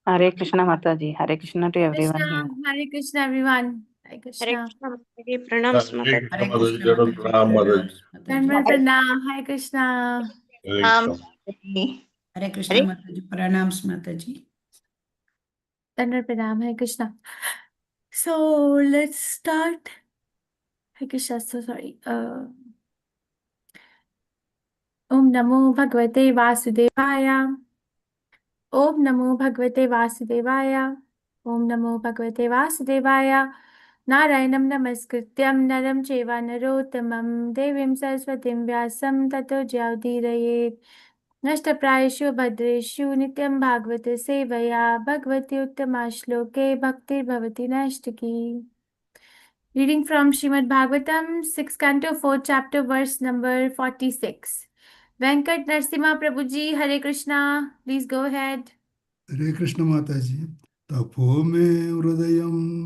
Hare Krishna Mata ji. Hare Krishna to Krishna. Everyone. Hare Krishna everyone. Hare Hare Krishna. Krishna Mata ji, प्रणाम हरे माता कृष्ण हरे माता जी, कृष्ण चरण माता जी, प्रणाम माता प्रणाम जी। माता जी। दंडवत प्रणाम। हरे कृष्णा। हरे राम कृष्ण। माता जी। हरे कृष्ण हरे माता जी, प्रणाम माता ji. Dandavat pranam. Hare Krishna. So let's start. Hare Krishna. So sorry. Om नमो भगवते वासुदेवाय। ओम नमो भगवते वासुदेवाय। ओम नमो भगवते वासुदेवाय। नारायणं नमस्कृत्यं नरं चैव नरोत्तमं देवीं सरस्वतीं व्यासं ततो जयउदीरयेत्। नष्टप्रायेषु भद्रेषु नित्यं भागवत सेवया भगवती उत्तमा श्लोके भक्तिर्भवति नैष्टिकी। Reading from Srimad Bhagavatam, 6th Canto, 4th Chapter, verse number 46. Venkat Narasimha Prabhuji, Hare Krishna. Please go ahead. हरे कृष्ण माता जी। तपो में हृदय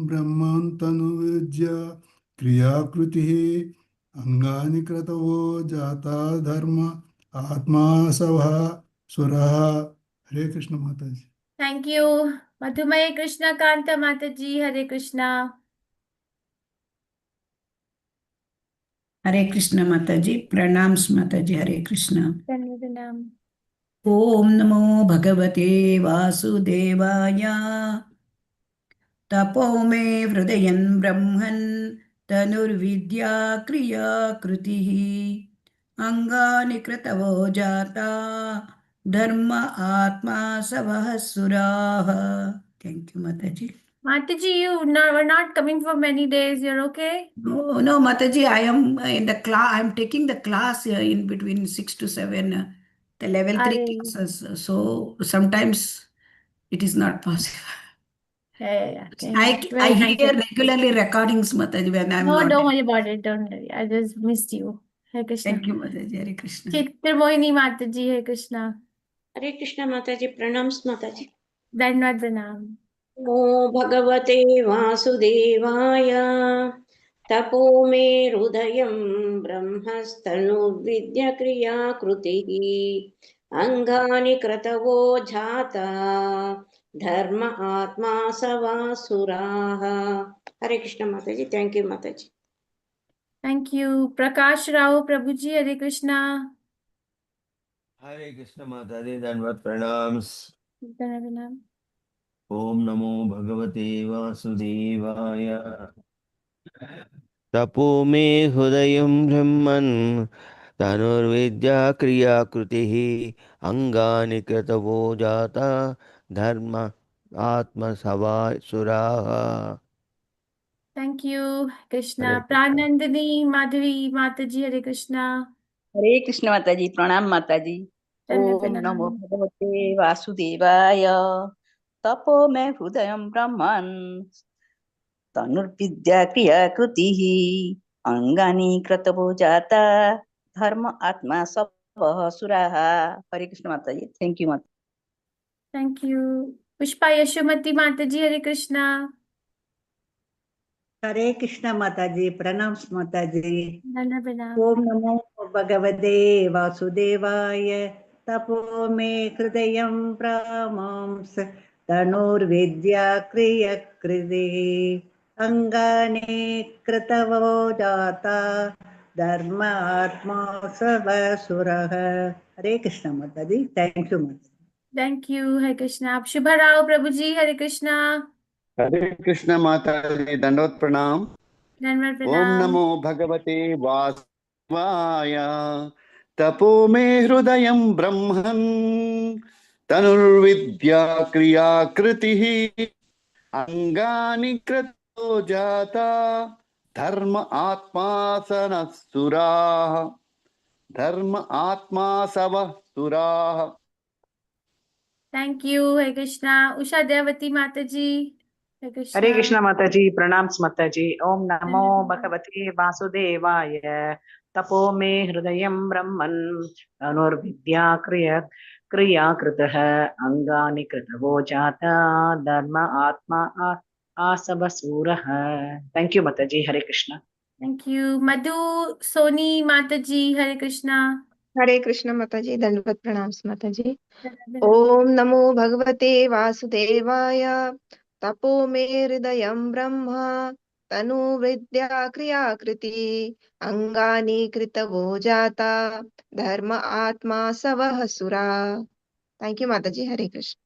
ब्रह्मांतनु विद्या क्रियाकृति अंगानि क्रतवो जाता धर्म आत्मा सभा सुरः। हरे कृष्ण माता जी। Thank you. Madhumay Krishna Kanta Mataji, Hare Krishna. हरे कृष्ण माता जी, प्रणाम माता जी। हरे कृष्ण। Pranam. ओम नमो भगवते वासुदेवाय। तपो मे हृदय ब्रह्मन् तनुर्विद्या क्रिया कृतिः अंगानि कृतवो जाता धर्म आत्मा सवः सुराः। थैंक यू माता जी। Mataji, were not coming for many days. You're okay? No, no, Mataji, I am in the class. I am taking the class in between 6 to 7, the level 3 Are. classes. So sometimes it is not possible. Yeah. I Very nice. hear regularly recordings, Mataji, when I am No, not. don't worry about it. Don't worry. I just missed you. Hare Krishna. Thank you, Mataji. Hare Krishna. Chitra Mohini Mataji, Hare Krishna. हरे कृष्णा माता जी, प्रणाम माता जी। Dandavad Pranam. नमो भगवते वासुदेवाय। तपो मे हृदयं ब्रह्मस्तनुर्विद्य क्रियाकृतिः अङ्गानि क्रतवो जाता धर्म आत्मा सवासुराः। हरे कृष्ण माता जी, थैंक यू माता जी। Thank you. Prakash Rao Prabhuji, Hare Krishna. हरे कृष्ण माता दी, दंडवत प्रणाम। Dandavad Pranam. ओम नमो भगवते वासुदेवाय। तपो मे हृदय ब्रह्मन् तनुर्विद्या क्रियाकृतिः अंगानि कृतवो जाता धर्म आत्मसवा सुराः। Thank you, Hare Krishna. Krishna. Pranandini Madhavi Mataji, Hare Krishna. हरे कृष्ण माता जी। प्रणाम माता जी। Dandavad ओम नमो Pranam. भगवते वासुदेवाय। तपो में हृदय ब्रह्मन् तनुर्विद्या क्रिया कृति अंगानि क्रतवो जाता धर्म आत्मा सब सुराः। हरे कृष्ण माता जी। थैंक यू माता। Thank you. Pushpa Yashomati Mataji, Hare Krishna. हरे कृष्ण माता जी, प्रणाम माता जी। Dandavad ओम Pranam. नमो भगवते वासुदेवाय। तपो मे हृदय ब्रह्मांस तनुर्विद्या क्रियकृति अंगानि कृतवो जाता धर्म आत्मा सवसुरः। हरे कृष्ण माता जी, थैंक यू माता जी। Thank you, Hare Krishna. Shubha Rao Prabhuji, Hare Krishna. हरे कृष्ण माता जी, दंडवत प्रणाम। Dandavad ओम Pranam. नमो भगवते वासुदेवाय। तपो मे हृदय ब्रह्मन् तनुर्विद्या क्रियाकृतिः अंगानि कृतो जाता धर्म आत्मा सनः धर्म आत्मा सवः सुराः। Thank you, Hare Krishna. Usha Devati Mataji, Hare Hare Krishna. Krishna Mata ji, प्रणाम माता जी। ओम नमो Dandavad Pranam. भगवते वासुदेवाय। तपो मे हृदय ब्रह्मन् धनुर्विद्या क्रिया कृतः अंगानि कृतवो जाता धर्म आत्मा आसव सूरः। थैंक यू माता जी। हरे Krishna. Thank you. Madhu Soni Mataji, Hare Krishna. हरे कृष्ण माता जी, दंडवत प्रणाम माता जी। धन्यवाद। ओम नमो भगवते वासुदेवाय। तपो मे हृदयं ब्रह्म तनु विद्या क्रियाकृति अंगानि कृतवो जाता धर्म आत्मा सवः सुरा। थैंक यू माता जी। हरे कृष्ण।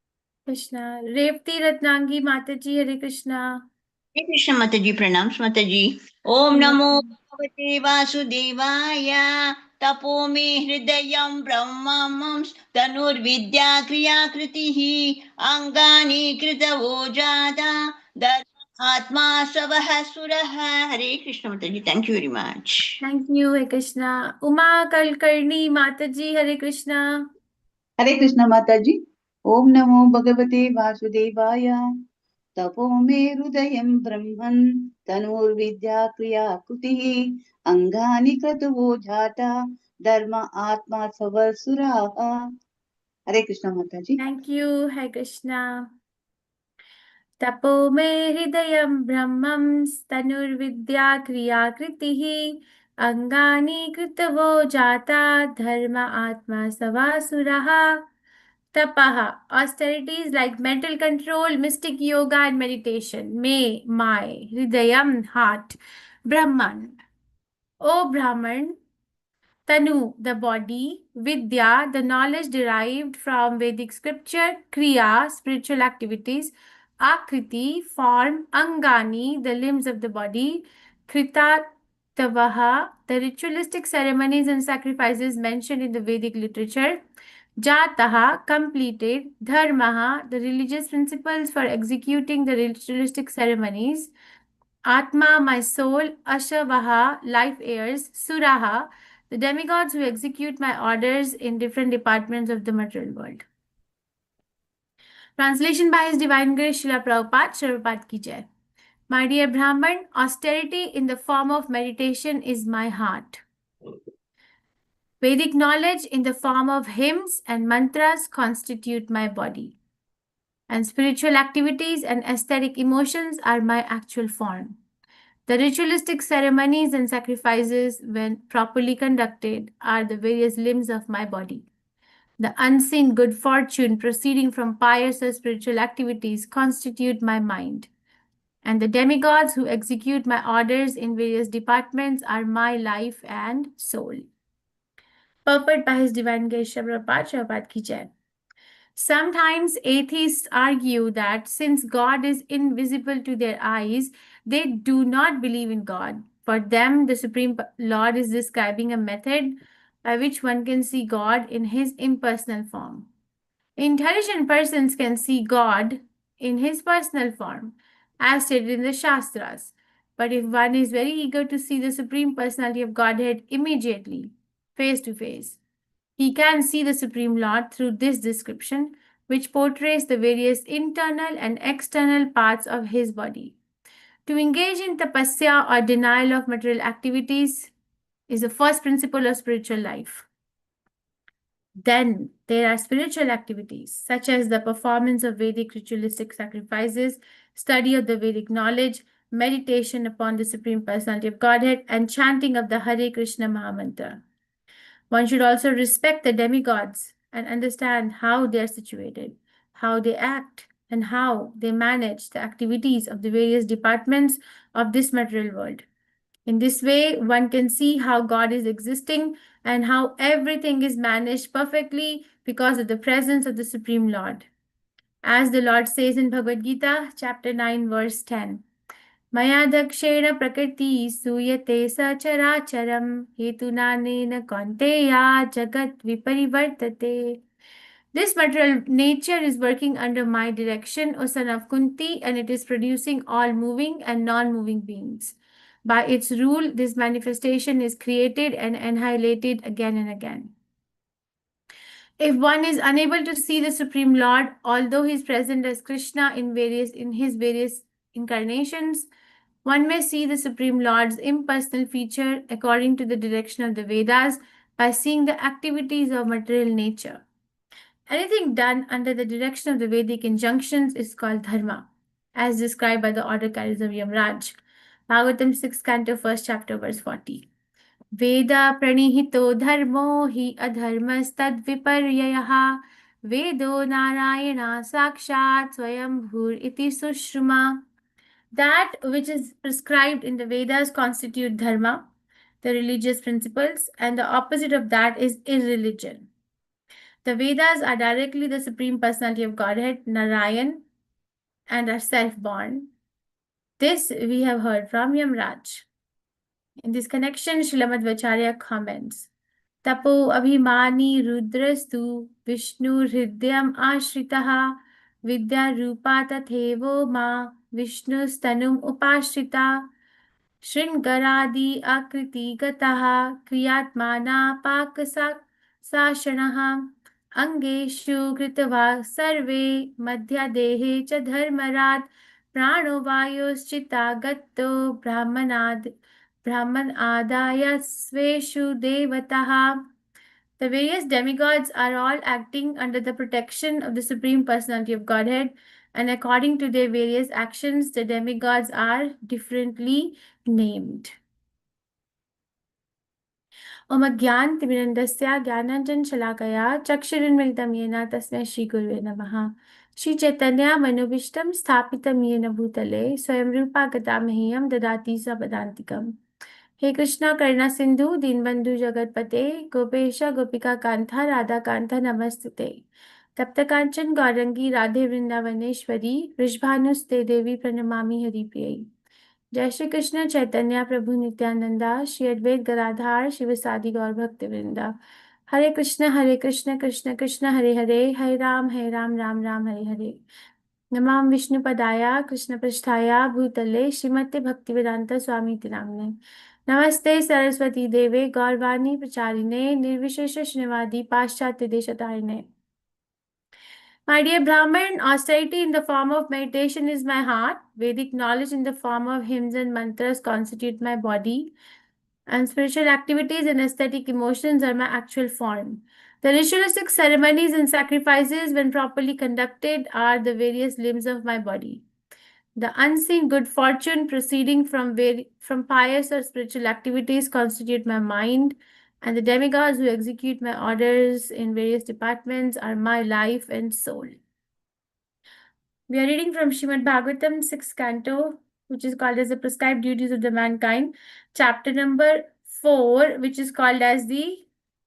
कृष्णा। रेवती रत्नांगी माता जी, हरे कृष्णा। हरे कृष्ण माता जी, प्रणाम माता जी। ओम नमो भगवते वासुदेवाय। तपो मे हृदयं ब्रह्मं तनुर्विद्या क्रियाकृतिः अंगानि कृतवो जाता धर्म आत्मा सवः सुरः। Hare Krishna Mata ji, thank you very much. Thank you Hare Krishna. Uma Kulkarni माता जी, हरे कृष्णा। हरे कृष्ण माता जी। ओम नमो भगवते वासुदेवाय। तपो मे हृदयं ब्रह्मन् तनुर्विद्या क्रिया कृतिः अंगानि क्रतुवो जाता धर्म आत्मा सवसुराः। हरे कृष्ण माता जी। Thank you Hare Krishna. तपो मे हृदयं ब्रह्मं तनुर्विद्या क्रियाकृतिः अंगानि कृतवो जाता धर्म आत्मा सवासुरः। Tapaha, austerities like mental control, mystic yoga, and meditation. May my Hridayam, heart, Brahman. O Brahman, Tanu, the body, Vidya, the knowledge derived from Vedic scripture, Kriya, spiritual activities, Akriti, form, Angani, the limbs of the body, Krita, Tavaha, the ritualistic ceremonies and sacrifices mentioned in the Vedic literature, Jataha, completed, Dharmaha, the religious principles for executing the ritualistic ceremonies, Atma, my soul, Ashavaha, life heirs, Suraha, the demigods who execute my orders in different departments of the material world. Translation by His Divine Grace Srila Prabhupada, Prabhupada Ki Jai. My dear Brahman, austerity in the form of meditation is my heart. Vedic knowledge in the form of hymns and mantras constitute my body. And spiritual activities and aesthetic emotions are my actual form. The ritualistic ceremonies and sacrifices, when properly conducted, are the various limbs of my body. The unseen good fortune proceeding from pious or spiritual activities constitute my mind. And the demigods who execute my orders in various departments are my life and soul. Purport by His Divine Grace Srila Prabhupada Ki Jai. Sometimes atheists argue that since God is invisible to their eyes, they do not believe in God. For them, the Supreme Lord is describing a method by which one can see God in His impersonal form. Intelligent persons can see God in His personal form, as stated in the Shastras. But if one is very eager to see the Supreme Personality of Godhead immediately, face to face, he can see the Supreme Lord through this description, which portrays the various internal and external parts of his body. To engage in tapasya or denial of material activities is the first principle of spiritual life. Then there are spiritual activities such as the performance of Vedic ritualistic sacrifices, study of the Vedic knowledge, meditation upon the Supreme Personality of Godhead, and chanting of the Hare Krishna Mahamantra. One should also respect the demigods and understand how they are situated, how they act, and how they manage the activities of the various departments of this material world. In this way, one can see how God is existing and how everything is managed perfectly because of the presence of the Supreme Lord. As the Lord says in Bhagavad Gita, chapter 9, verse 10. Maya dakshena prakriti suyate sacharacharam hetunanena kaunteya jagat viparivartate. This material nature is working under my direction, O son of Kunti, and it is producing all moving and non-moving beings. By its rule, this manifestation is created and annihilated again and again. If one is unable to see the Supreme Lord, although he is present as Krishna in his various incarnations, one may see the Supreme Lord's impersonal feature according to the direction of the Vedas by seeing the activities of material nature. Anything done under the direction of the Vedic injunctions is called dharma, as described by the order carriers of Yamraj. Bhagavatam 6th canto, 1st chapter, verse 40. Veda pranihito dharmo hi adharmastad viparyayah. Vedo narayana sakshat swayam bhur iti sushruma. That which is prescribed in the Vedas constitute dharma, the religious principles, and the opposite of that is irreligion. The Vedas are directly the Supreme Personality of Godhead, Narayan, and are self-born. This we have heard from Yamraj. In this connection, Srila Madhvacharya comments, Tapo abhimani rudrastu Vishnu hridyam ashritaha vidya rupa tathevo ma Vishnu stanum upashrita Shringaraadi akriti gataha kriyatmana pakasashanaha angeshu kritava sarve madhyadehe cha dharmarat prano vayoschita gatto brahman adaya sveshu devataha. The various demigods are all acting under the protection of the Supreme Personality of Godhead, and according to their various actions, the demigods are differently named. Om Ajnanatimirandasya Jnananjan Shalakaya Chakshurinmilitam Yena Tasmai Shri Gurave Namaha. Shri Chaitanya Manobishtam Sthapitam Yena Bhutale Swayam Rupa Gatamahiyam Dadati Sapadantikam. हे कृष्णा करुणा सिंधु दीनबंधु जगतपते गोपेश गोपिका कांता राधा कांता नमस्तुते तप्त कांचन गौरंगी राधे वृंदावनेश्वरी वृषभानुस्ते देवी प्रणमामि हरिप्रियै. जय श्री कृष्ण चैतन्य प्रभु नित्यानंदा श्री अद्वैत गदाधर शिवसादि गौर भक्त वृंदा. हरे कृष्ण कृष्ण कृष्ण हरे हरे राम राम राम हरे हरे. नमामि विष्णुपदाय कृष्णपृष्ठाय भूतले श्रीमते भक्तिवेदांत स्वामी नाम्ने. नमस्ते सरस्वती देवे गौरवाणी प्रचारिणे निर्विशेष शून्यवादी पाश्चात्य देशतारिणे. My dear Brahman, austerity in the form of meditation is my heart. Vedic knowledge in the form of hymns and mantras constitute my body. And spiritual activities and aesthetic emotions are my actual form. The ritualistic ceremonies and sacrifices, when properly conducted, are the various limbs of my body. The unseen good fortune proceeding from pious or spiritual activities constitute my mind, and the demigods who execute my orders in various departments are my life and soul. We are reading from Srimad Bhagavatam, 6th canto, which is called as the prescribed duties of the mankind, chapter number 4, which is called as the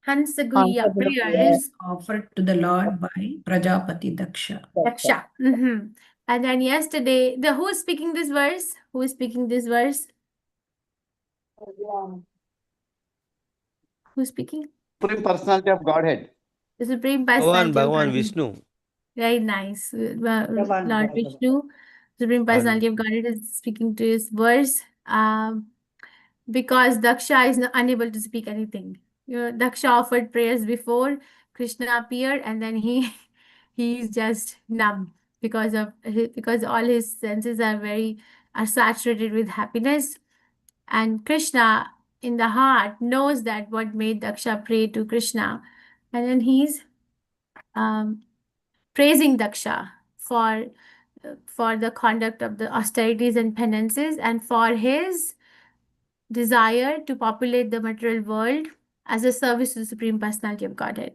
Hansaguriya prayers offered to the Lord by Prajapati Daksha. Daksha. And then yesterday, who is speaking this verse? Who is speaking this verse? Who's speaking? Supreme Personality of Godhead. The Supreme Personality of Bhagavan Godhead. Vishnu. Very nice. Lord Vishnu, Supreme Personality of Godhead, is speaking to his verse because Daksha is unable to speak anything. Daksha offered prayers before Krishna appeared, and then he's just numb because all his senses are saturated with happiness, and Krishna in the heart knows that what made Daksha pray to Krishna, and then he's praising Daksha for the conduct of the austerities and penances, and for his desire to populate the material world as a service to the Supreme Personality of Godhead,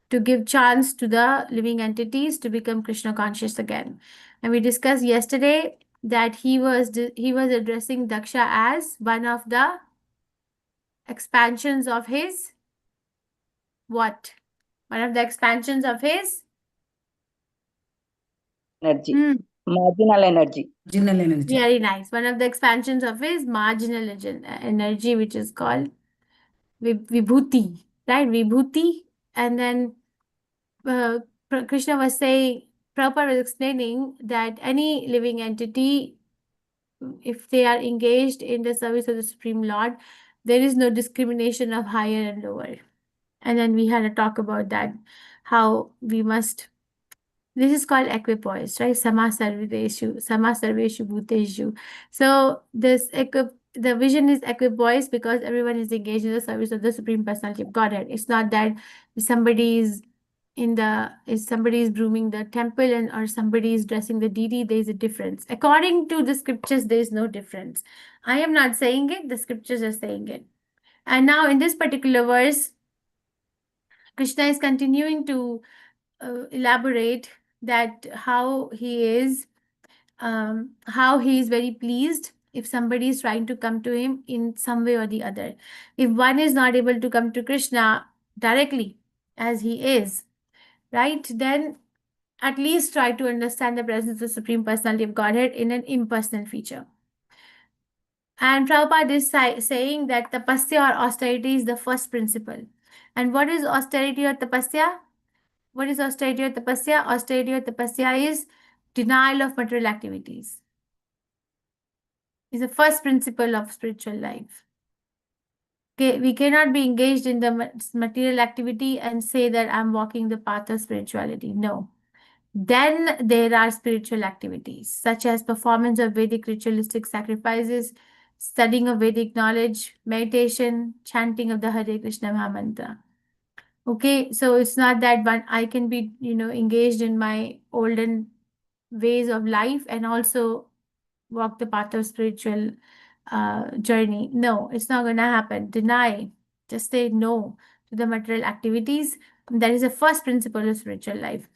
to give chance to the living entities to become Krishna conscious again. And we discussed yesterday that he was addressing Daksha as one of the expansions of his what? One of the expansions of his energy. Marginal energy. Marginal energy. Very nice. One of the expansions of his marginal energy, which is called Vibhuti, right? Vibhuti. And then Krishna was saying, Prabhupada was explaining that any living entity, if they are engaged in the service of the Supreme Lord, there is no discrimination of higher and lower. And then we had a talk about that, how we must. This is called equipoise, right? Sama sarveshu bhuteshu. So the vision is equipoise because everyone is engaged in the service of the Supreme Personality of Godhead. It's not that somebody is brooming the temple or somebody is dressing the deity. There is a difference. According to the scriptures, there is no difference. I am not saying it. The scriptures are saying it. And now in this particular verse, Krishna is continuing to elaborate that how he is very pleased if somebody is trying to come to him in some way or the other. If one is not able to come to Krishna directly as he is, right, then at least try to understand the presence of the Supreme Personality of Godhead in an impersonal feature. And Prabhupada is saying that tapasya or austerity is the first principle. And what is austerity or tapasya? What is austerity or tapasya? Austerity or tapasya is denial of material activities. Is the first principle of spiritual life. Okay, we cannot be engaged in the material activity and say that I'm walking the path of spirituality. No. Then there are spiritual activities such as performance of Vedic ritualistic sacrifices, studying of Vedic knowledge, meditation, chanting of the Hare Krishna Mahamantra. Okay, so it's not that I can be, engaged in my olden ways of life and also walk the path of spiritual journey. No, it's not going to happen. Deny. Just say no to the material activities. That is the first principle of spiritual life.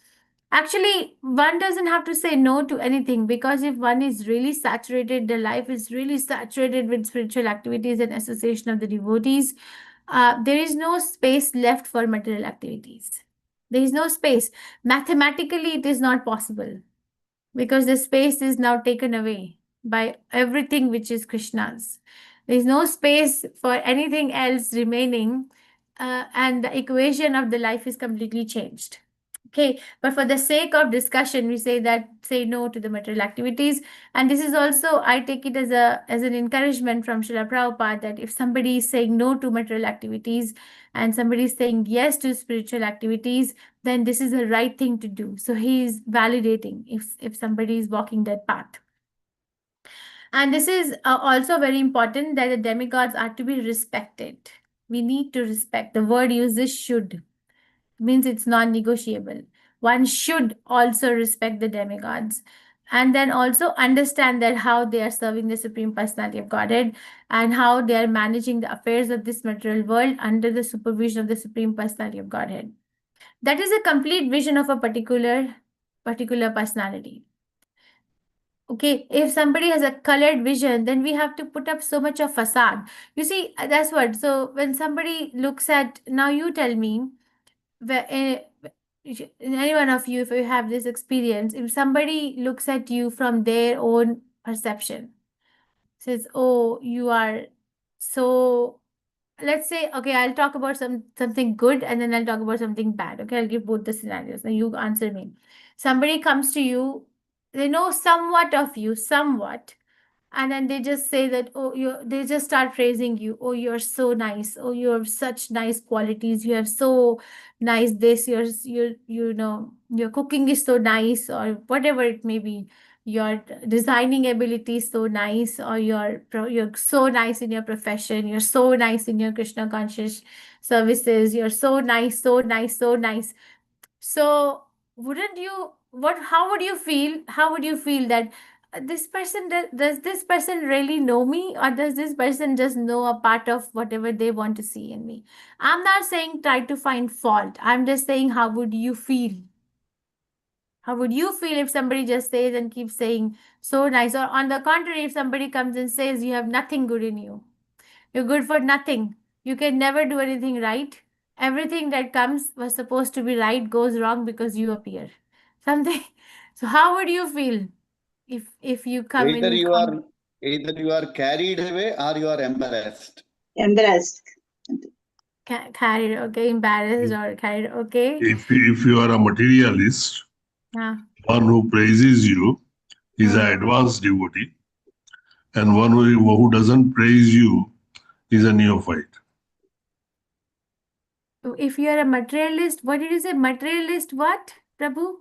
Actually, one doesn't have to say no to anything, because if one is really saturated, the life is really saturated with spiritual activities and association of the devotees, there is no space left for material activities. There is no space. Mathematically, it is not possible because the space is now taken away by everything which is Krishna's. There is no space for anything else remaining, and the equation of the life is completely changed. Okay, but for the sake of discussion, we say no to the material activities. And this is also, I take it as an encouragement from Srila Prabhupada, that if somebody is saying no to material activities and somebody is saying yes to spiritual activities, then this is the right thing to do. So he is validating if somebody is walking that path. And this is also very important, that the demigods are to be respected. We need to respect. The word uses should. Means it's non-negotiable. One should also respect the demigods, and then also understand that how they are serving the Supreme Personality of Godhead and how they are managing the affairs of this material world under the supervision of the Supreme Personality of Godhead. That is a complete vision of a particular personality. Okay, if somebody has a colored vision, then we have to put up so much of facade. You see, that's what. So when somebody looks at, now you tell me, any one of you, if you have this experience, if somebody looks at you from their own perception, says, oh, you are so, let's say, okay, I'll talk about something good and then I'll talk about something bad. Okay, I'll give both the scenarios. Now you answer me. Somebody comes to you, they know somewhat of you, and then they just say that, they just start praising you. Oh, you're so nice. Oh, you have such nice qualities. You have so nice this. Your cooking is so nice, or whatever it may be. Your designing ability is so nice, or you're so nice in your profession. You're so nice in your Krishna conscious services. You're so nice, so nice, so nice. So how would you feel? How would you feel that this person, does this person really know me, or does this person just know a part of whatever they want to see in me? I'm not saying try to find fault. I'm just saying, how would you feel? How would you feel if somebody just says and keeps saying so nice? Or on the contrary, if somebody comes and says you have nothing good in you, you're good for nothing, you can never do anything right, everything that comes was supposed to be right goes wrong because you appear. Something. So how would you feel if you come either you are carried away or you are embarrassed. Embarrassed. Carried, okay, embarrassed or carried, okay. If you are a materialist, Yeah. one who praises you is an advanced devotee, and one who doesn't praise you is a neophyte. If you are a materialist, what did you say? Materialist what, Prabhu?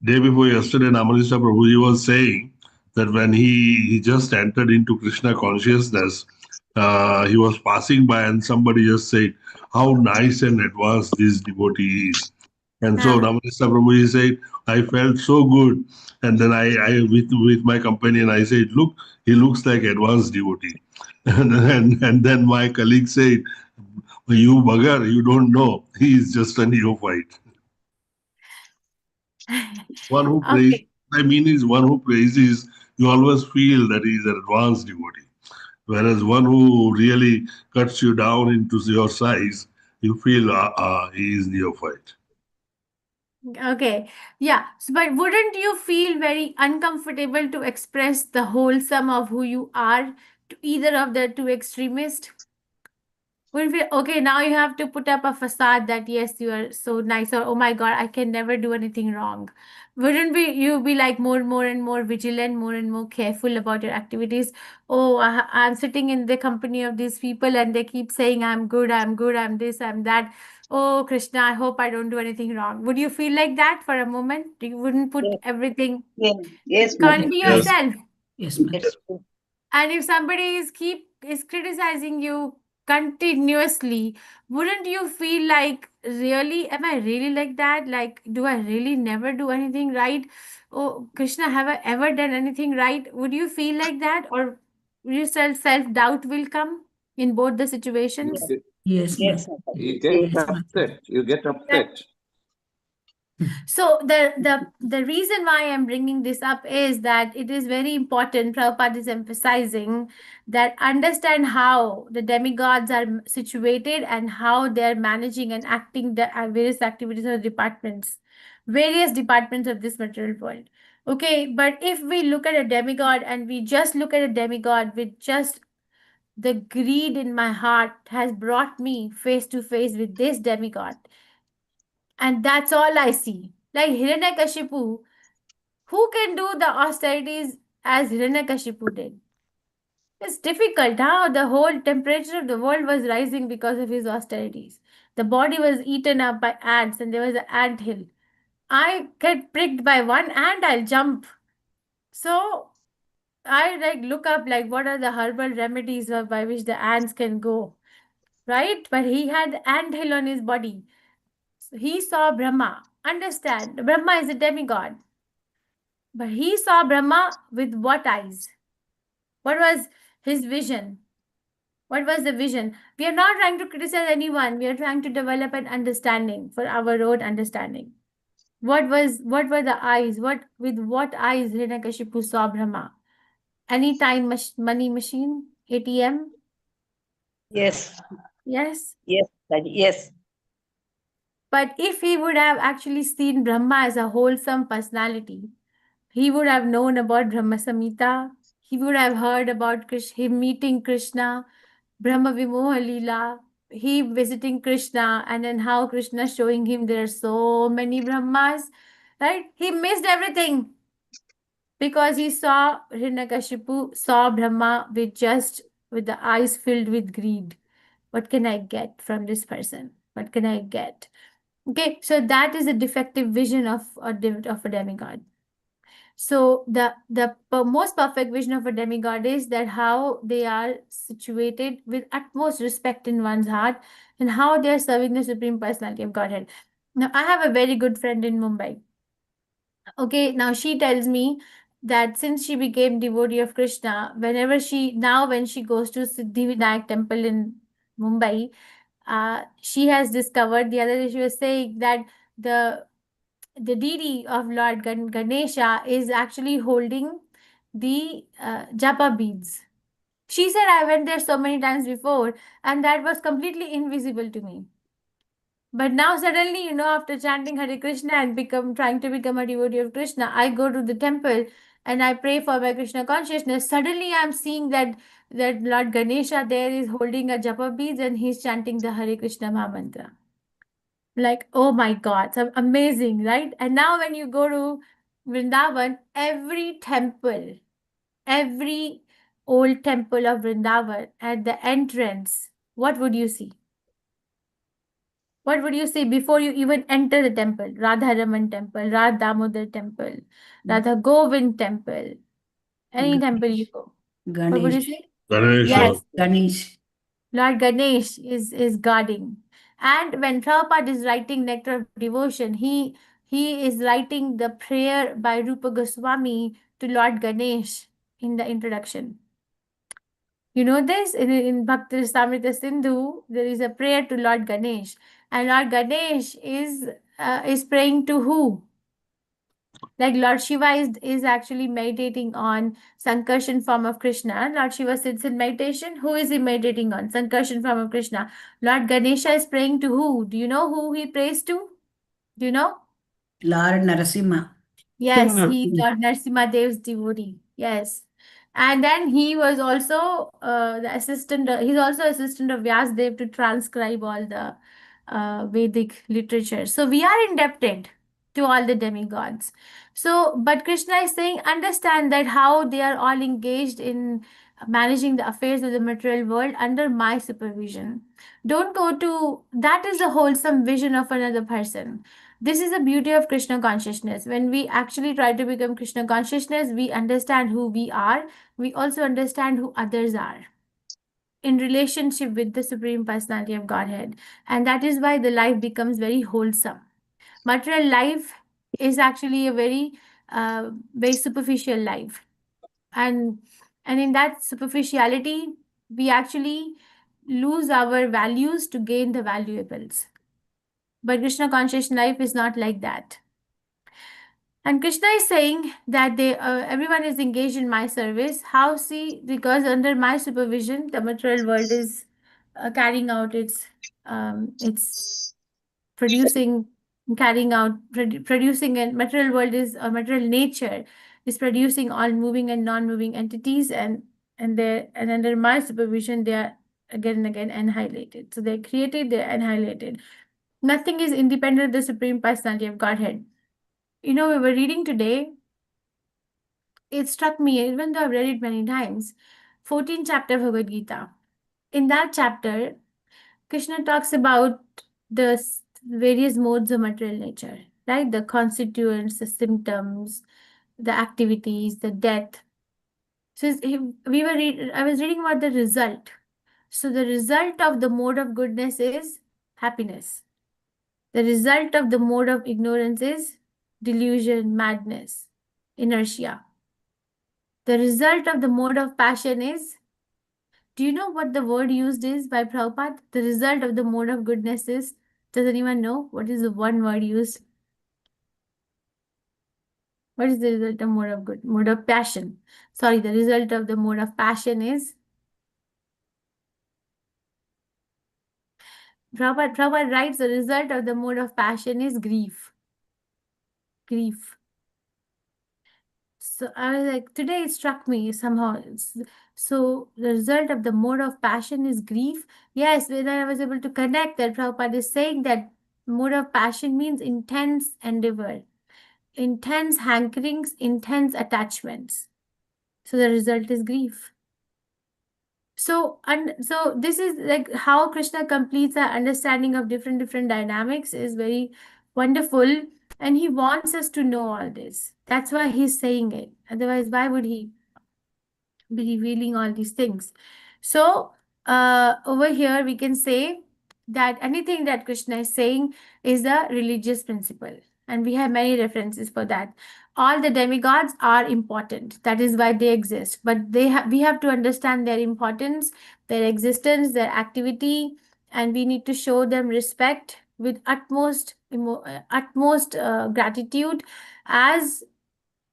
Day before yesterday, Namalista Prabhuji was saying that when he just entered into Krishna consciousness, he was passing by and somebody just said how nice and advanced this devotee is. And so Ramanisa Prabhuji said, I felt so good. And then I with my companion, I said, look, he looks like advanced devotee. And then my colleague said, you bugger, you don't know. He is just a neophyte. One who praises, Okay. I mean is one who praises, you always feel that he is an advanced devotee. Whereas one who really cuts you down into your size, you feel, he is neophyte. Okay. Yeah. So, but wouldn't you feel very uncomfortable to express the wholesome of who you are to either of the two extremists? Wouldn't feel okay, now you have to put up a facade that yes, you are so nice, or oh my God, I can never do anything wrong. Wouldn't be you be like more and more vigilant, more and more careful about your activities? Oh, I'm sitting in the company of these people and they keep saying I'm good, I'm good, I'm this, I'm that. Oh Krishna, I hope I don't do anything wrong. Would you feel like that for a moment? You wouldn't put Yes, everything, yes, yes, you can't Mataji. be Yes. yourself. Yes, ma'am. It's true. And if somebody is criticizing you continuously, wouldn't you feel like, really, am I really like that? Like, do I really never do anything right? Oh, Krishna, have I ever done anything right? Would you feel like that? Or you self-doubt will come in both the situations? Yes, ma'am. Yes, Mataji. You get Yes, ma'am. upset. You get That- upset. So the reason why I'm bringing this up is that it is very important. Prabhupada is emphasizing that understand how the demigods are situated and how they are managing and acting the various activities of various departments of this material world. Okay, but if we look at a demigod and we just look at a demigod with just the greed in my heart has brought me face to face with this demigod, and that's all I see. Like Hiranyakashipu, who can do the austerities as Hiranyakashipu did? It's difficult. How the whole temperature of the world was rising because of his austerities. The body was eaten up by ants, and there was an ant hill. I get pricked by one ant, I'll jump. So I like look up like what are the herbal remedies by which the ants can go, right? But he had ant hill on his body. So he saw Brahma. Understand, Brahma is a demigod. But he saw Brahma with what eyes? What was his vision? What was the vision? We are not trying to criticize anyone. We are trying to develop an understanding for our own understanding. What were the eyes? With what eyes Hiranyakashipu saw Brahma? Any time money machine? ATM? Yes, Yes. yes, Mataji. Yes, But if he would have actually seen Brahma as a wholesome personality, he would have known about Brahma Samhita. He would have heard about him meeting Krishna, Brahma Vimoha Leela, he visiting Krishna, and then how Krishna showing him there are so many Brahmas, right? He missed everything because he saw Hiranyakashipu saw Brahma with the eyes filled with greed. What can I get from this person? What can I get? Okay, so that is a defective vision of a demigod. So the most perfect vision of a demigod is that how they are situated with utmost respect in one's heart and how they are serving the Supreme Personality of Godhead. Now, I have a very good friend in Mumbai. Okay, now she tells me that since she became devotee of Krishna, when she goes to Siddhivinayak temple in Mumbai, she has discovered, the other day she was saying that the deity of Lord Ganesha is actually holding the japa beads. She said, I went there so many times before, and that was completely invisible to me. But now suddenly, after chanting Hare Krishna and trying to become a devotee of Krishna, I go to the temple and I pray for my Krishna consciousness. Suddenly I'm seeing that Lord Ganesha there is holding a japa beads and he's chanting the Hare Krishna Mahamantra. Like, oh my God, so amazing, right? And now when you go to Vrindavan, every old temple of Vrindavan, at the entrance, what would you see? What would you see before you even enter the temple? Radha Raman temple, Radha Damodar temple, Radha Govind temple, any temple you go. What would you Ganesh. say? Ganesha. Yes, Ganesh. Lord Ganesh is guarding. And when Prabhupada is writing Nectar of Devotion, he is writing the prayer by Rupa Goswami to Lord Ganesh in the introduction. You know this? In Bhakti Rasamrita Sindhu, there is a prayer to Lord Ganesh. And Lord Ganesh is praying to who? Like Lord Shiva is actually meditating on Sankarshan form of Krishna. Lord Shiva sits in meditation. Who is he meditating on? Sankarshan form of Krishna. Lord Ganesha is praying to who? Do you know who he prays to? Do you know? Lord Narasimha. Yes, he's Lord Narasimha Dev's devotee. Yes. And then he was also the assistant, he's also assistant of Vyasdev to transcribe all the Vedic literature. So we are indebted to all the demigods. So, but Krishna is saying, understand that how they are all engaged in managing the affairs of the material world under my supervision. Don't go to, that is a wholesome vision of another person. This is the beauty of Krishna consciousness. When we actually try to become Krishna consciousness, we understand who we are. We also understand who others are in relationship with the Supreme Personality of Godhead. And that is why the life becomes very wholesome. Material life is actually a very superficial life. And in that superficiality, we actually lose our values to gain the valuables. But Krishna conscious life is not like that. And Krishna is saying that everyone is engaged in my service. How? See, because under my supervision, the material world is carrying out its producing, carrying out, producing, and material world is material nature is producing all moving and non-moving entities, and under my supervision, they are again and again annihilated. So they're created, they're annihilated. Nothing is independent of the Supreme Personality of Godhead. You know, we were reading today, it struck me, even though I've read it many times, 14th chapter of Bhagavad Gita. In that chapter, Krishna talks about the various modes of material nature, right? The constituents, the symptoms, the activities, the death. So I was reading about the result. So the result of the mode of goodness is happiness. The result of the mode of ignorance is delusion, madness, inertia. The result of the mode of passion is, do you know what the word used is by Prabhupada? The result of the mode of goodness is, does anyone know what is the one word used? What is the result of mode of passion? Sorry, the result of the mode of passion is, Prabhupada writes, the result of the mode of passion is grief. Grief. So I was like, today it struck me somehow. So the result of the mode of passion is grief. Yes, when I was able to connect that, Prabhupada is saying that mode of passion means intense endeavor, intense hankerings, intense attachments. So the result is grief. So this is like how Krishna completes our understanding of different dynamics is very wonderful, and he wants us to know all this. That's why he's saying it. Otherwise, why would he be revealing all these things? So over here we can say that anything that Krishna is saying is a religious principle, and we have many references for that. All the demigods are important. That is why they exist. But we have to understand their importance, their existence, their activity, and we need to show them respect with utmost gratitude, as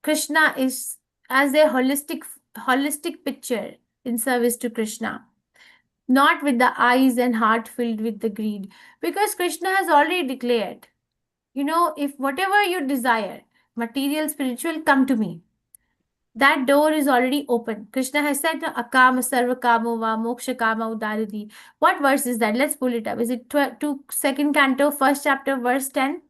Krishna is as a holistic picture in service to Krishna, not with the eyes and heart filled with the greed, because Krishna has already declared, you know, if whatever you desire, material, spiritual, come to me. That door is already open. Krishna has said, Akama sarva kamo va moksha kama udaridi. What verse is that? Let's pull it up. Is it 2nd canto, 1st chapter, verse 10?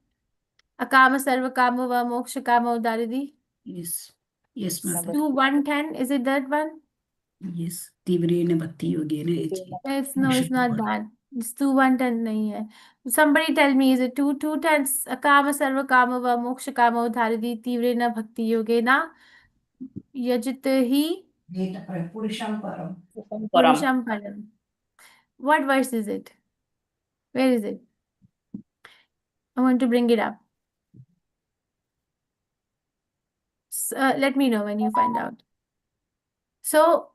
Akama sarva kamo va moksha kama udaridi. Yes. Yes, Mataji. 2:110. Is it that one? Yes. Tivrena bhakti yogena It's not that. It's 2:110 nahi hai. Somebody tell me, is it 2:10? Akama sarva kama va moksha kama udharidi tivrena bhakti yogena yajit hi Purusham param. purusham param. What verse is it? Where is it? I want to bring it up. Let me know when you find out. So,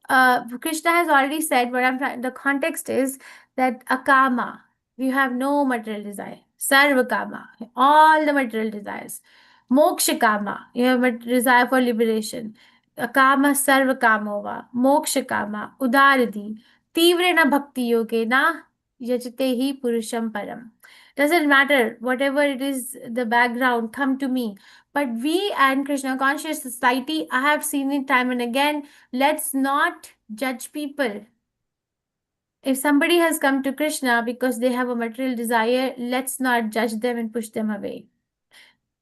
Krishna has already said what I'm trying. The context is that akama, we have no material desire. Sarva kama, all the material desires. Moksha kama, you have a desire for liberation. Akama sarva kamova, moksha kama, udaradi, tivrena bhakti yogena, yajate hi purusham param. Doesn't matter, whatever it is, the background, come to me. But we and Krishna conscious society, I have seen it time and again, let's not judge people. If somebody has come to Krishna because they have a material desire, let's not judge them and push them away.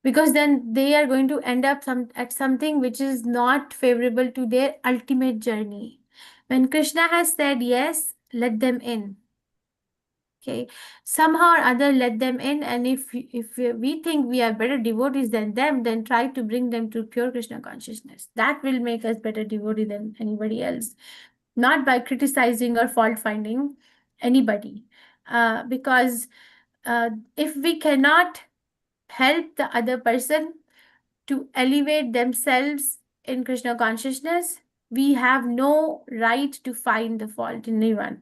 Because then they are going to end up at something which is not favorable to their ultimate journey. When Krishna has said yes, let them in. Okay, somehow or other let them in, and if we think we are better devotees than them, then try to bring them to pure Krishna consciousness. That will make us better devotee than anybody else, not by criticizing or fault finding anybody, because if we cannot help the other person to elevate themselves in Krishna consciousness, we have no right to find the fault in anyone.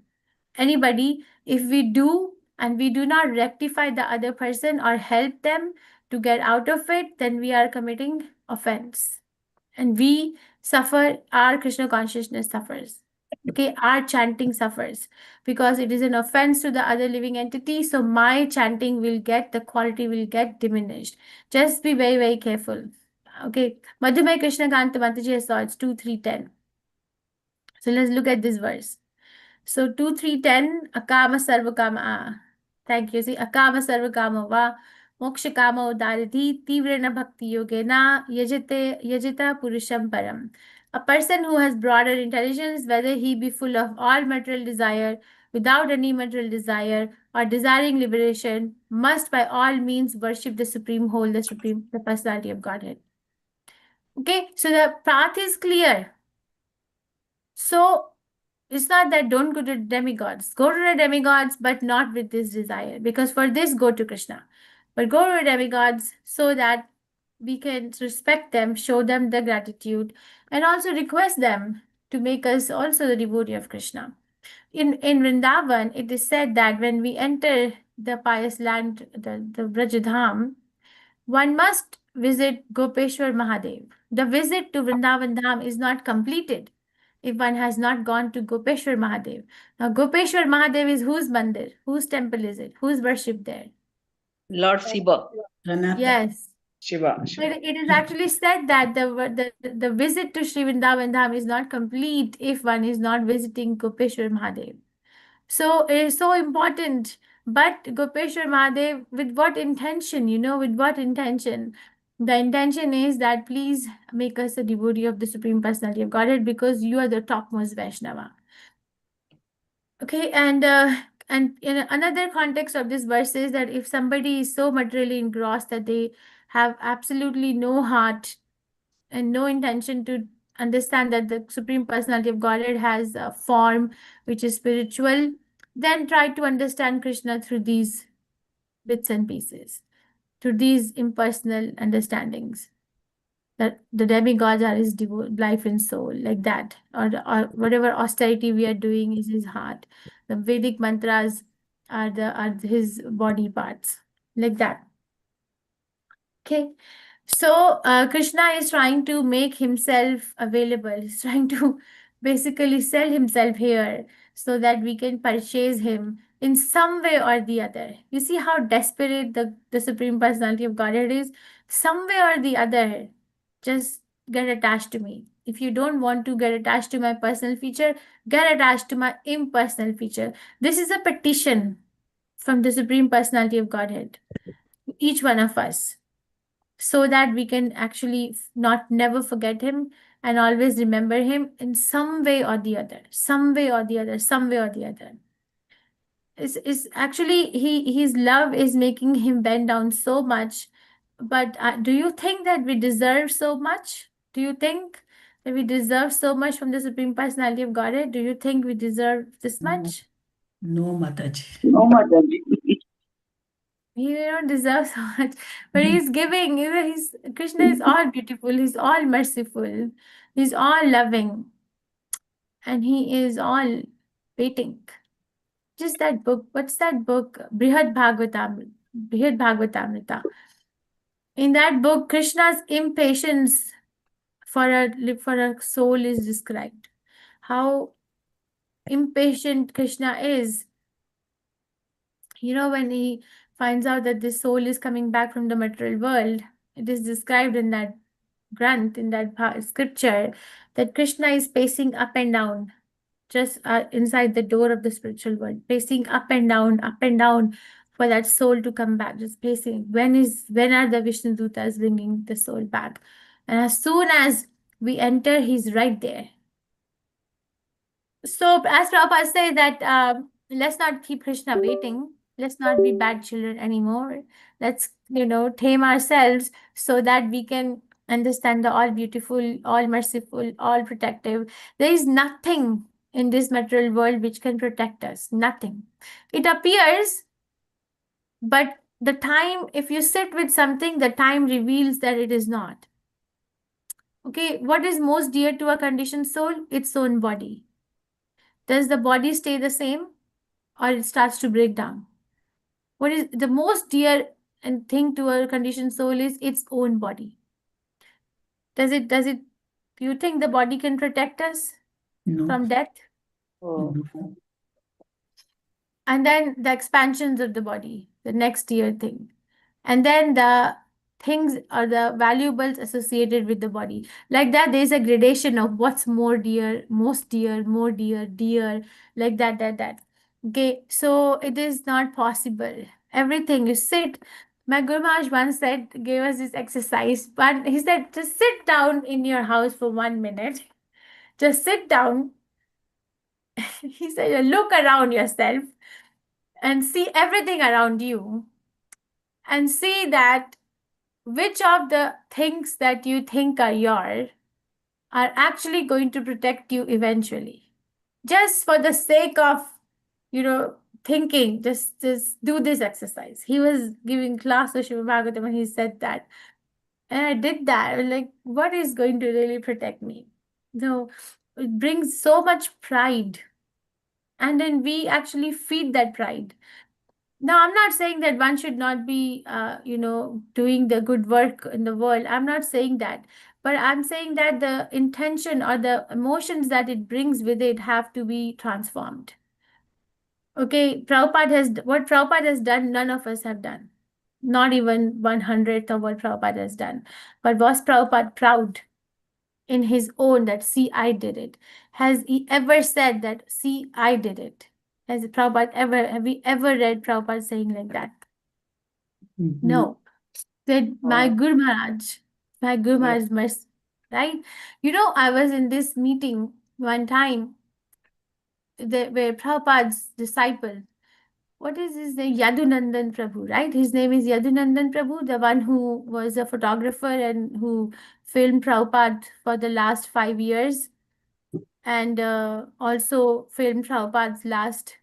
Anybody, if we do and we do not rectify the other person or help them to get out of it, then we are committing offense. And we suffer, our Krishna consciousness suffers. Okay, our chanting suffers because it is an offense to the other living entity. So my chanting will get, the quality will get diminished. Just be very, very careful. Okay, Madhumay Krishna Kanta Mataji saw it's 2-3-10. So let's look at this verse. So 2-3-10, akama sarva kama. Thank you. See, akama sarva kama va moksha kama udaridhi tivrena bhakti yogena yajita purusham param. A person who has broader intelligence, whether he be full of all material desire, without any material desire, or desiring liberation, must by all means worship the Supreme Whole, the Personality of Godhead. Okay, so the path is clear. So it's not that don't go to demigods. Go to the demigods, but not with this desire. Because for this, go to Krishna. But go to the demigods so that we can respect them, show them the gratitude, and also request them to make us also the devotee of Krishna. In Vrindavan, it is said that when we enter the pious land, the Brajadham, one must visit Gopeshwar Mahadev. The visit to Vrindavan Dham is not completed if one has not gone to Gopeshwar Mahadev. Now, Gopeshwar Mahadev is whose mandir? Whose temple is it? Who's worshipped there? Lord Shiva. Yes. Shiva. It is actually said that the visit to Sri Vrindavan Dham is not complete if one is not visiting Gopeshwar Mahadev. So it is so important. But Gopeshwar Mahadev, with what intention? With what intention? The intention is that please make us a devotee of the Supreme Personality of Godhead because you are the topmost Vaishnava. Okay, and in another context of this verse is that if somebody is so materially engrossed that they have absolutely no heart and no intention to understand that the Supreme Personality of Godhead has a form which is spiritual, then try to understand Krishna through these bits and pieces, through these impersonal understandings. That the demigods are his life and soul, like that, or whatever austerity we are doing is his heart. The Vedic mantras are his body parts, like that. Okay, so Krishna is trying to make himself available. He's trying to basically sell himself here so that we can purchase him in some way or the other. You see how desperate the Supreme Personality of Godhead is? Some way or the other, just get attached to me. If you don't want to get attached to my personal feature, get attached to my impersonal feature. This is a petition from the Supreme Personality of Godhead, each one of us, so that we can actually never forget him and always remember him in some way or the other, some way or the other, some way or the other. Is actually his love is making him bend down so much. But do you think that we deserve so much? Do you think that we deserve so much from the Supreme Personality of Godhead? Do you think we deserve this much? No, Mataji. No, Mataji. He don't deserve so much, but he's giving. He's Krishna is all beautiful. He's all merciful. He's all loving, and he is all waiting. Just that book. What's that book? Brihad Bhagavatamrita. In that book, Krishna's impatience for a soul is described. How impatient Krishna is. When he finds out that this soul is coming back from the material world, it is described in that Granth, in that scripture, that Krishna is pacing up and down, just inside the door of the spiritual world, pacing up and down for that soul to come back, just pacing. When are the Vishnu Dutas bringing the soul back? And as soon as we enter, he's right there. So as Prabhupada said that let's not keep Krishna waiting. Let's not be bad children anymore. Let's, tame ourselves so that we can understand the all beautiful, all merciful, all protective. There is nothing in this material world which can protect us. Nothing. It appears, but the time, if you sit with something, the time reveals that it is not. Okay, what is most dear to a conditioned soul? Its own body. Does the body stay the same or it starts to break down? What is the most dear and thing to a conditioned soul is its own body. Do you think the body can protect us from death? Oh. And then the expansions of the body, the next dear thing. And then the things or the valuables associated with the body. Like that, there's a gradation of what's more dear, most dear, more dear, dear, like that. Okay, so it is not possible. Everything you sit. My Guru Maharaj once gave us this exercise, but he said, just sit down in your house for 1 minute. Just sit down. He said, look around yourself and see everything around you and see that which of the things that you think are yours are actually going to protect you eventually. Just for the sake of, thinking, just do this exercise. He was giving class of Srimad Bhagavatam and he said that. And I did that. I was like, what is going to really protect me? So it brings so much pride. And then we actually feed that pride. Now, I'm not saying that one should not be, doing the good work in the world. I'm not saying that. But I'm saying that the intention or the emotions that it brings with it have to be transformed. Okay, what Prabhupada has done, none of us have done. Not even 1/100th of what Prabhupada has done. But was Prabhupada proud in his own that, see, I did it? Has he ever said that, see, I did it? Have we ever read Prabhupada saying like that? No. Said my Guru Maharaj, mercy, right? I was in this meeting one time where Prabhupada's disciple, what is his name? Yadunandan Prabhu, right? His name is Yadunandan Prabhu, the one who was a photographer and who filmed Prabhupada for the last 5 years and also filmed Prabhupada's last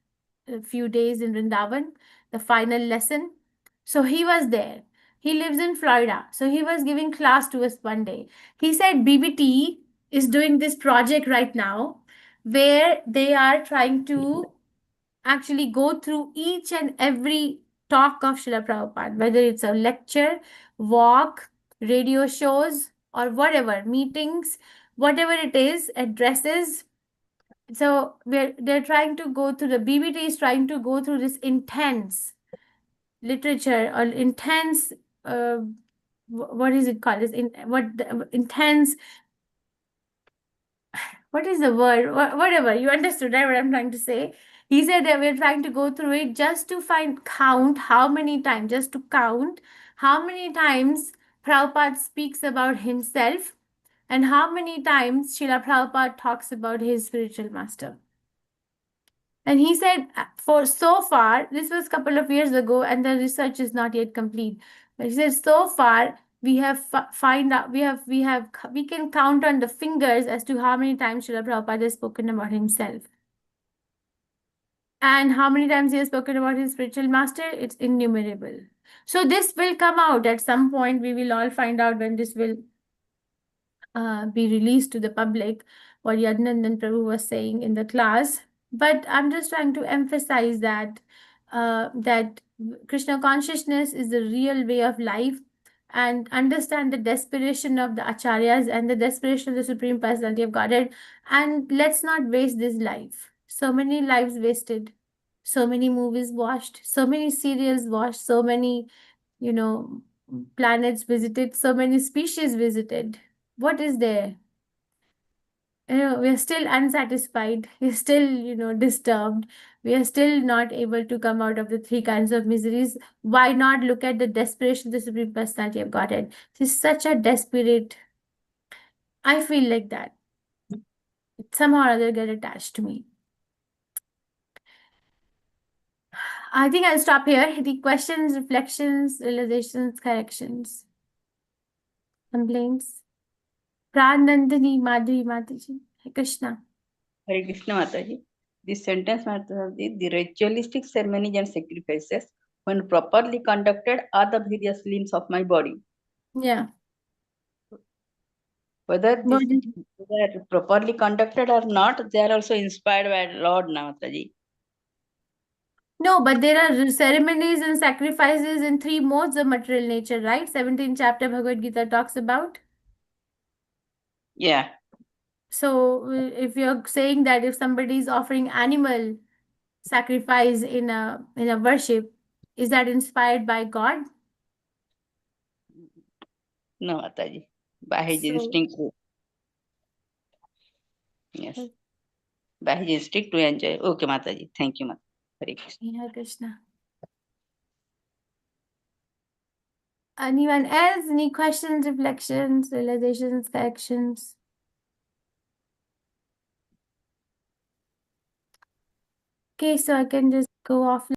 few days in Vrindavan, the final lesson. So he was there. He lives in Florida. So he was giving class to us one day. He said BBT is doing this project right now where they are trying to actually go through each and every talk of Srila Prabhupada, whether it's a lecture, walk, radio shows, or whatever, meetings, whatever it is, addresses. So they're trying to go through, the BBT is trying to go through this intense literature or intense, what is it called? Intense, what is the word? Whatever, you understood, right, what I'm trying to say? He said that we're trying to go through it just to count how many times, just to count how many times Prabhupada speaks about himself and how many times Srila Prabhupada talks about his spiritual master. And he said, for so far, this was a couple of years ago, and the research is not yet complete. But he said, so far, we have we can count on the fingers as to how many times Srila Prabhupada has spoken about himself. And how many times he has spoken about his spiritual master? It's innumerable. So this will come out at some point. We will all find out when this will be released to the public, what Yadnandan Prabhu was saying in the class. But I'm just trying to emphasize that that Krishna consciousness is the real way of life, and understand the desperation of the acharyas and the desperation of the Supreme Personality of Godhead. And let's not waste this life. So many lives wasted, so many movies watched, so many serials watched, so many, planets visited, so many species visited. What is there? We're still unsatisfied. We're still, disturbed. We are still not able to come out of the three kinds of miseries. Why not look at the desperation of the Supreme Personality of Godhead? She's such a desperate. I feel like that. Somehow or other get attached to me. I think I'll stop here. The questions, reflections, realizations, corrections, complaints. Pranandani Madhuri Mataji. Hare Krishna. Hare Krishna Mataji. This sentence, Mataji, the ritualistic ceremonies and sacrifices, when properly conducted, are the various limbs of my body. Yeah. Whether they are properly conducted or not, they are also inspired by Lord Mataji. No, but there are ceremonies and sacrifices in three modes of material nature, right? 17th chapter Bhagavad Gita talks about. Yeah. So if you're saying that if somebody is offering animal sacrifice in a worship, is that inspired by God? No, Mataji. By his instinct. Yes. By his instinct to enjoy. Okay, Mataji. Thank you, Mataji. Hare Krishna. Hare Krishna. Anyone else? Any questions, reflections, realizations, corrections? Okay, so I can just go off.